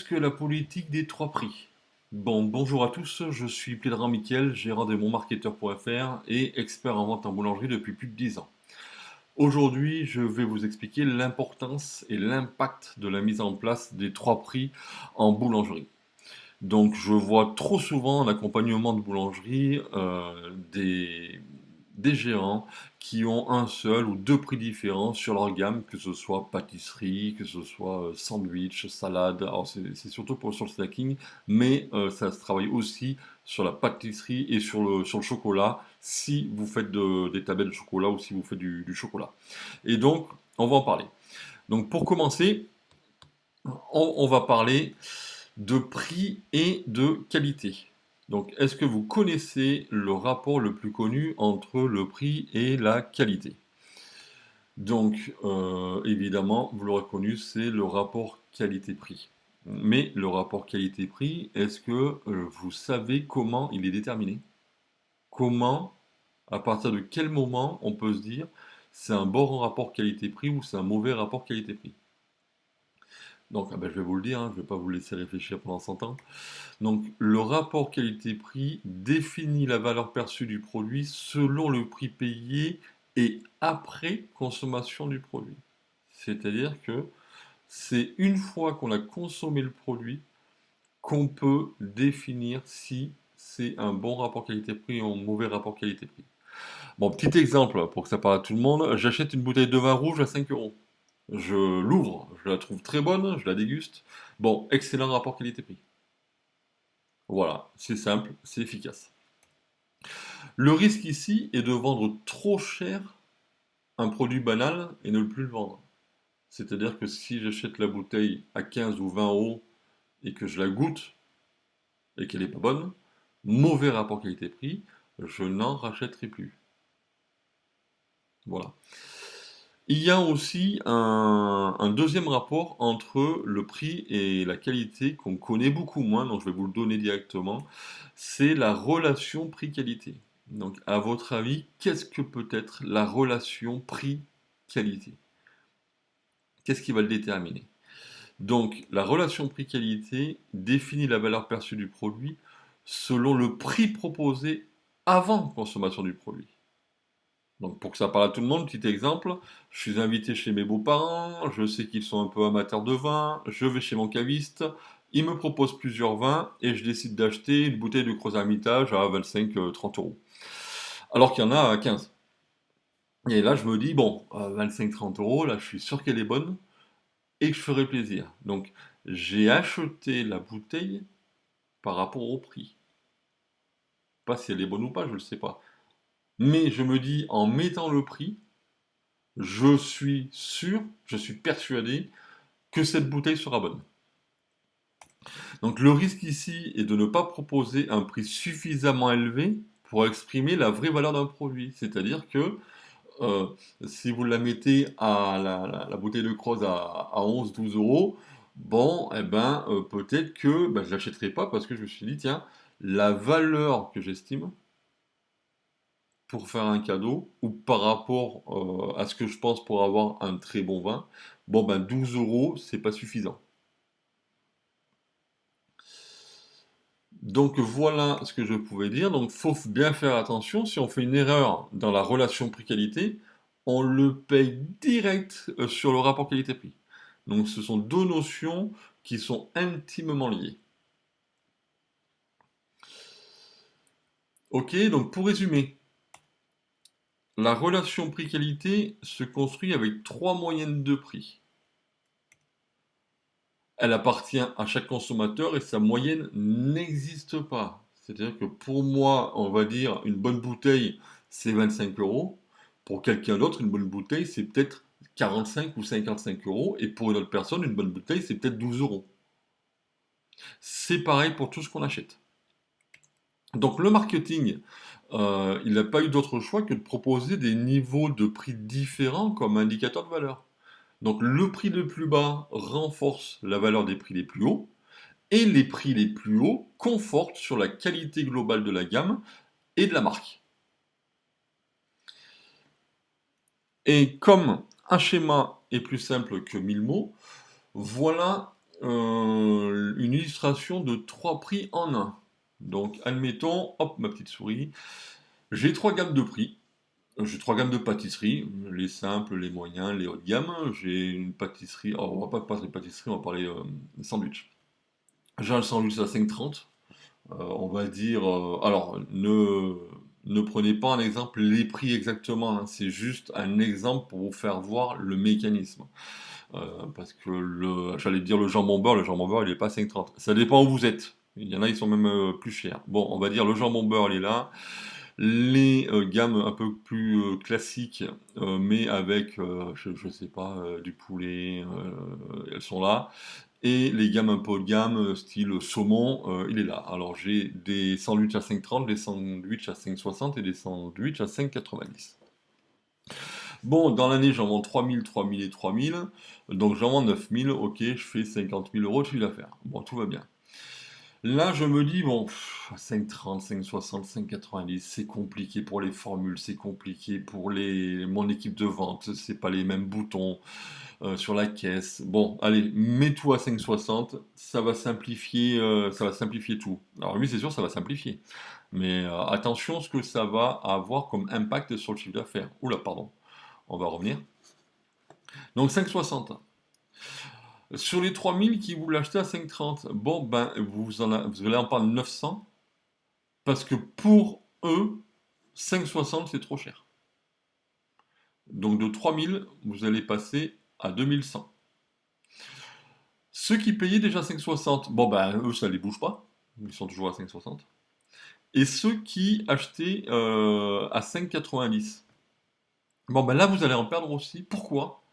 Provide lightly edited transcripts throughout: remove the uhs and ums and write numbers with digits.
que la politique des trois prix? Bon, bonjour à tous, je suis Plédran Mickaël, gérant de monmarketeur.fr et expert en vente en boulangerie depuis plus de 10 ans. Aujourd'hui, je vais vous expliquer l'importance et l'impact de la mise en place des trois prix en boulangerie. Donc, je vois trop souvent en accompagnement de boulangerie des gérants qui ont un seul ou deux prix différents sur leur gamme, que ce soit pâtisserie, que ce soit sandwich, salade. Alors, c'est surtout sur le snacking, mais ça se travaille aussi sur la pâtisserie et sur le chocolat, si vous faites des tablettes de chocolat ou si vous faites du chocolat. Et donc, on va en parler. Donc, pour commencer, on va parler de prix et de qualité. Donc, est-ce que vous connaissez le rapport le plus connu entre le prix et la qualité? Donc, évidemment, vous l'aurez connu, c'est le rapport qualité-prix. Mais le rapport qualité-prix, est-ce que vous savez comment il est déterminé? Comment, à partir de quel moment on peut se dire c'est un bon rapport qualité-prix ou c'est un mauvais rapport qualité-prix? Donc, ah ben, je vais vous le dire, hein, je ne vais pas vous laisser réfléchir pendant 100 ans. Donc, le rapport qualité-prix définit la valeur perçue du produit selon le prix payé et après consommation du produit. C'est-à-dire que c'est une fois qu'on a consommé le produit qu'on peut définir si c'est un bon rapport qualité-prix ou un mauvais rapport qualité-prix. Bon, petit exemple pour que ça parle à tout le monde, j'achète une bouteille de vin rouge à 5 euros. Je l'ouvre, je la trouve très bonne, je la déguste. Bon, excellent rapport qualité-prix. Voilà, c'est simple, c'est efficace. Le risque ici est de vendre trop cher un produit banal et ne plus le vendre. C'est-à-dire que si j'achète la bouteille à 15 ou 20 euros et que je la goûte et qu'elle n'est pas bonne, mauvais rapport qualité-prix, je n'en rachèterai plus. Voilà. Il y a aussi un deuxième rapport entre le prix et la qualité qu'on connaît beaucoup moins, donc je vais vous le donner directement, c'est la relation prix-qualité. Donc à votre avis, qu'est-ce que peut être la relation prix-qualité? Qu'est-ce qui va le déterminer? Donc la relation prix-qualité définit la valeur perçue du produit selon le prix proposé avant consommation du produit. Donc pour que ça parle à tout le monde, petit exemple, je suis invité chez mes beaux-parents, je sais qu'ils sont un peu amateurs de vin, je vais chez mon caviste, il me propose plusieurs vins et je décide d'acheter une bouteille de Gros Hermitage à 25-30 euros. Alors qu'il y en a à 15. Et là je me dis, bon, 25-30 euros, là je suis sûr qu'elle est bonne et que je ferai plaisir. Donc j'ai acheté la bouteille par rapport au prix. Pas si elle est bonne ou pas, je ne le sais pas. Mais je me dis, en mettant le prix, je suis sûr, je suis persuadé que cette bouteille sera bonne. Donc le risque ici est de ne pas proposer un prix suffisamment élevé pour exprimer la vraie valeur d'un produit. C'est-à-dire que euh, si vous la mettez à la bouteille de Croze à 11-12 euros, bon, eh ben, peut-être que ben, je ne l'achèterai pas parce que je me suis dit, tiens, la valeur que j'estime pour faire un cadeau ou par rapport à ce que je pense pour avoir un très bon vin, bon ben 12 euros, c'est pas suffisant. Donc voilà ce que je pouvais dire. Donc faut bien faire attention. Si on fait une erreur dans la relation prix-qualité, on le paye direct sur le rapport qualité-prix. Donc ce sont deux notions qui sont intimement liées. Ok, donc pour résumer, la relation prix-qualité se construit avec trois moyennes de prix. Elle appartient à chaque consommateur et sa moyenne n'existe pas. C'est-à-dire que pour moi, on va dire une bonne bouteille, c'est 25 euros. Pour quelqu'un d'autre, une bonne bouteille, c'est peut-être 45 ou 55 euros. Et pour une autre personne, une bonne bouteille, c'est peut-être 12 euros. C'est pareil pour tout ce qu'on achète. Donc le marketing, il n'a pas eu d'autre choix que de proposer des niveaux de prix différents comme indicateur de valeur. Donc le prix le plus bas renforce la valeur des prix les plus hauts. Et les prix les plus hauts confortent sur la qualité globale de la gamme et de la marque. Et comme un schéma est plus simple que 1000 mots, voilà l'illustration de 3 prix en un. Donc, admettons, hop, ma petite souris, j'ai 3 gammes de prix. J'ai 3 gammes de pâtisseries, les simples, les moyens, les haut de gamme. J'ai une pâtisserie, alors on va pas parler de pâtisserie, on va parler sandwich. J'ai un sandwich à 5,30. On va dire, alors ne prenez pas un exemple les prix exactement, hein, c'est juste un exemple pour vous faire voir le mécanisme. Parce que j'allais dire le jambon beurre il est pas à 5,30. Ça dépend où vous êtes. Il y en a, ils sont même plus chers. Bon, on va dire le jambon beurre, il est là. Les gammes un peu plus classiques, mais avec, je sais pas, du poulet, elles sont là. Et les gammes un peu haut de gamme, style saumon, il est là. Alors j'ai des sandwichs à 5,30, des sandwichs à 5,60 et des sandwichs à 5,90. Bon, dans l'année, j'en vends 3 000, 3 000 et 3 000. Donc j'en vends 9 000, ok, je fais 50 000 € de chiffre d'affaires. Bon, tout va bien. Là, je me dis, bon, 5,30, 5,60, 5,90, c'est compliqué pour les formules, c'est compliqué pour mon équipe de vente, c'est pas les mêmes boutons sur la caisse. Bon, allez, mets-tout à 5,60, ça va simplifier tout. Alors oui, c'est sûr, ça va simplifier. Mais attention ce que ça va avoir comme impact sur le chiffre d'affaires. Oula, pardon, on va revenir. Donc 5,60. Sur les 3 000 qui vous l'achetez à 5,30, bon, ben, vous allez en prendre 900, parce que pour eux, 5,60 c'est trop cher. Donc de 3 000, vous allez passer à 2 100. Ceux qui payaient déjà 5,60, bon, ben, eux, ça les bouge pas, ils sont toujours à 5,60. Et ceux qui achetaient à 5,90, bon, ben là, vous allez en perdre aussi. Pourquoi?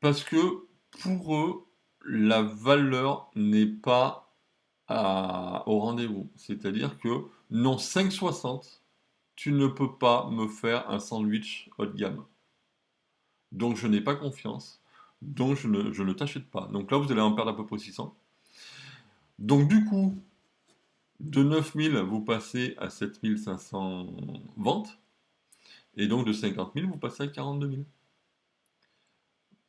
Parce que pour eux, la valeur n'est pas au rendez-vous. C'est-à-dire que non, 5,60, tu ne peux pas me faire un sandwich haut de gamme. Donc je n'ai pas confiance. Donc je ne t'achète pas. Donc là, vous allez en perdre à peu près 600. Donc du coup, de 9 000, vous passez à 7 500 ventes. Et donc de 50 000, vous passez à 42 000.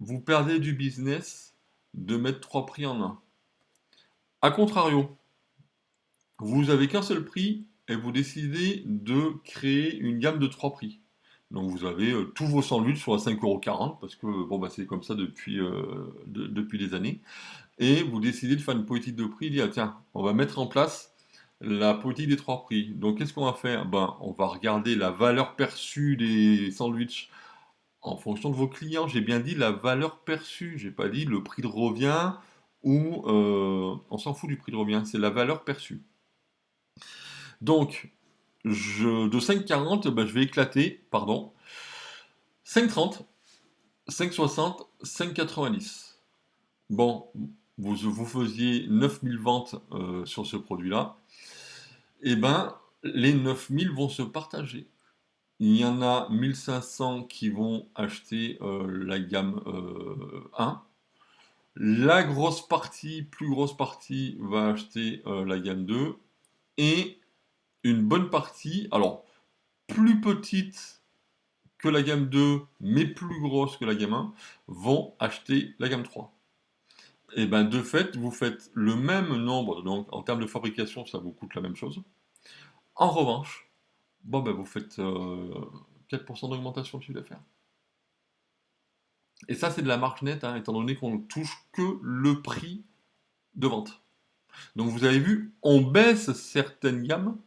Vous perdez du business de mettre 3 prix en un. A contrario, vous avez qu'un seul prix et vous décidez de créer une gamme de 3 prix. Donc vous avez tous vos sandwichs sont à 5,40 € parce que bon bah c'est comme ça depuis des années. Et vous décidez de faire une politique de prix, dire tiens, on va mettre en place la politique des 3 prix. Donc qu'est-ce qu'on va faire? Ben, on va regarder la valeur perçue des sandwichs en fonction de vos clients. J'ai bien dit la valeur perçue, j'ai pas dit le prix de revient ou on s'en fout du prix de revient, c'est la valeur perçue. Donc de 5,40, ben, je vais éclater, pardon, 5,30, 5,60, 5,90. Bon, vous faisiez 9 000 ventes sur ce produit-là, et ben les 9 000 vont se partager. Il y en a 1 500 qui vont acheter la gamme 1. La plus grosse partie va acheter la gamme 2. Et une bonne partie, alors plus petite que la gamme 2, mais plus grosse que la gamme 1, vont acheter la gamme 3. Et ben de fait, vous faites le même nombre, donc en termes de fabrication, ça vous coûte la même chose. En revanche, bon ben vous faites 4% d'augmentation de chiffre d'affaires. Et ça, c'est de la marge nette, hein, étant donné qu'on ne touche que le prix de vente. Donc vous avez vu, on baisse certaines gammes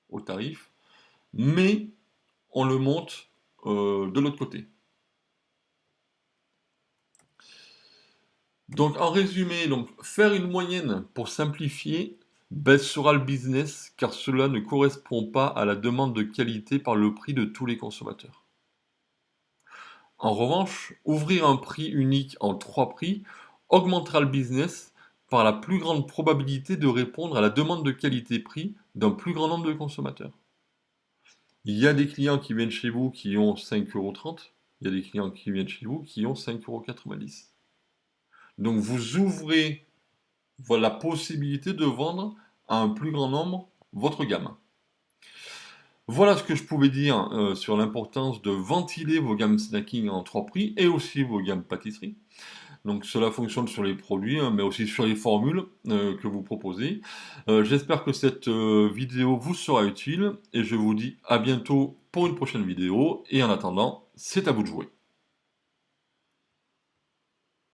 au tarif, mais on le monte de l'autre côté. Donc en résumé, donc, faire une moyenne pour simplifier baissera le business car cela ne correspond pas à la demande de qualité par le prix de tous les consommateurs. En revanche, ouvrir un prix unique en 3 prix augmentera le business par la plus grande probabilité de répondre à la demande de qualité-prix d'un plus grand nombre de consommateurs. Il y a des clients qui viennent chez vous qui ont 5,30 €, il y a des clients qui viennent chez vous qui ont 5,90 €. Donc vous ouvrez la possibilité de vendre à un plus grand nombre votre gamme. Voilà ce que je pouvais dire sur l'importance de ventiler vos gammes snacking en 3 prix et aussi vos gammes pâtisserie. Donc cela fonctionne sur les produits, hein, mais aussi sur les formules que vous proposez. J'espère que cette vidéo vous sera utile et je vous dis à bientôt pour une prochaine vidéo. Et en attendant, c'est à vous de jouer.